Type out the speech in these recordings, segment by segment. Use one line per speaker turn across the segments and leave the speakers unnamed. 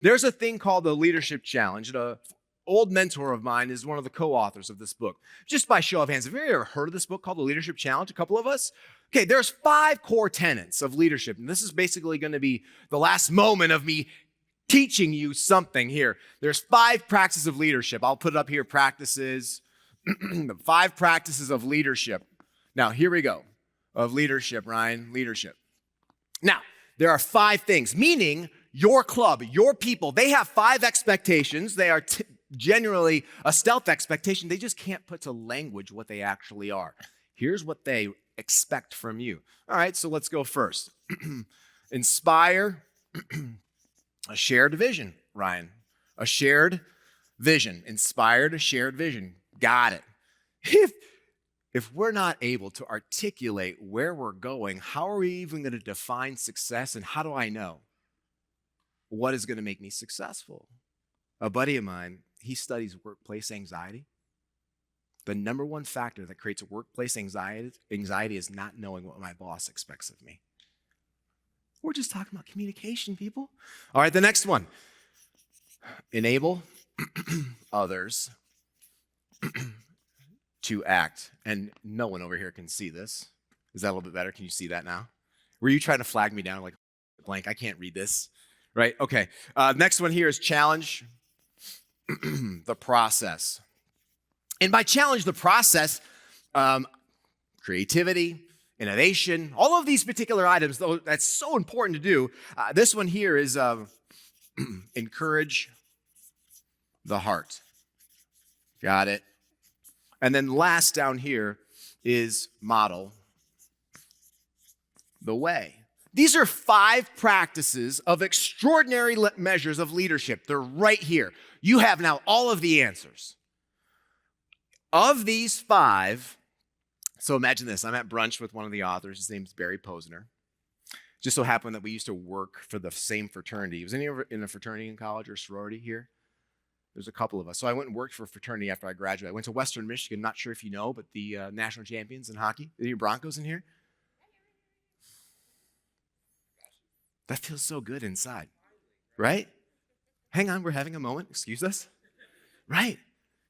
There's a thing called the Leadership Challenge. An old mentor of mine is one of the co-authors of this book. Just by show of hands, have you ever heard of this book called the Leadership Challenge? A couple of us? Okay, there's 5 core tenets of leadership, and this is basically going to be the last moment of me teaching you something here. There's 5 practices of leadership. I'll put it up here, practices. The 5 practices of leadership. Now, here we go. Of leadership, Ryan, leadership. Now, there are 5 things, meaning your club, your people, they have 5 expectations. They are generally a stealth expectation. They just can't put to language what they actually are. Here's what they expect from you. All right, so let's go first. Inspire a shared vision, Ryan. A shared vision. Inspired a shared vision. Got it. If we're not able to articulate where we're going, how are we even going to define success, and how do I know what is going to make me successful? A buddy of mine, he studies workplace anxiety. The number one factor that creates a workplace anxiety is not knowing what my boss expects of me. We're just talking about communication, people. All right, the next one. Enable others to act. And no one over here can see this. Is that a little bit better? Can you see that now? Were you trying to flag me down like, Blanck, I can't read this? Right? Okay. Next one here is challenge the process. And by challenge the process, creativity, innovation, all of these particular items, though that's so important to do. This one here is encourage the heart. Got it. And then last down here is model the way. These are 5 practices of extraordinary measures of leadership. They're right here. You have now all of the answers. Of these 5, so imagine this. I'm at brunch with one of the authors. His name's Barry Posner. Just so happened that we used to work for the same fraternity. Was anyone in a fraternity in college or sorority here? There's a couple of us. So I went and worked for a fraternity after I graduated. I went to Western Michigan. Not sure if you know, but the national champions in hockey. Are you Broncos in here? That feels so good inside, right? Hang on, we're having a moment. Excuse us. Right.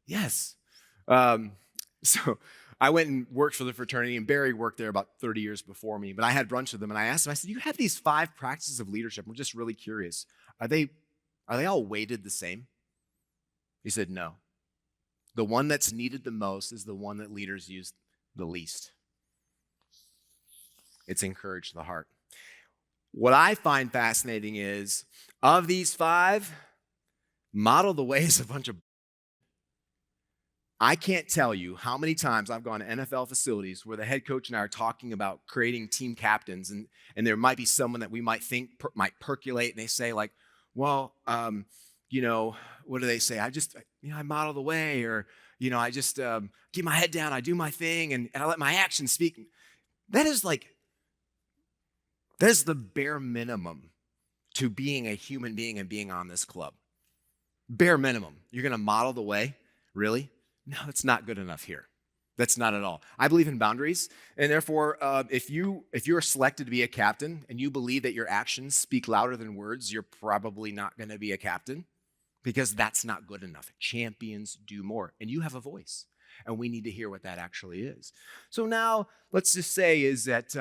Yes. So I went and worked for the fraternity, and Barry worked there about 30 years before me. But I had brunch with him, and I asked him, I said, you have these 5 practices of leadership. I'm just really curious. Are they all weighted the same? He said, no. The one that's needed the most is the one that leaders use the least. It's encourage the heart. What I find fascinating is, of these 5, model the way is a bunch of. I can't tell you how many times I've gone to NFL facilities where the head coach and I are talking about creating team captains, and there might be someone that we might think might percolate, and they say like, well, what do they say? I model the way, or, I just keep my head down, I do my thing, and I let my actions speak. That is the bare minimum to being a human being and being on this club. Bare minimum. You're going to model the way? Really? No, it's not good enough here. That's not at all. I believe in boundaries, and therefore, if you're selected to be a captain and you believe that your actions speak louder than words, you're probably not going to be a captain, because that's not good enough. Champions do more, and you have a voice, and we need to hear what that actually is. So now, let's just say is that,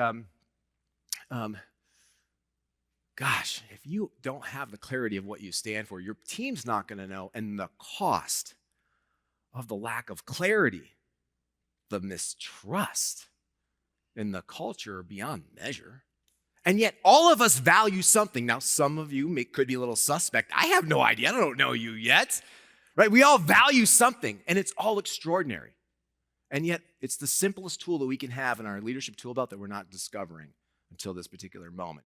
gosh, if you don't have the clarity of what you stand for, your team's not going to know, and the cost of the lack of clarity, the mistrust, and the culture beyond measure. And yet all of us value something. Now, some of you could be a little suspect. I have no idea. I don't know you yet. Right? We all value something, and it's all extraordinary. And yet it's the simplest tool that we can have in our leadership tool belt that we're not discovering until this particular moment.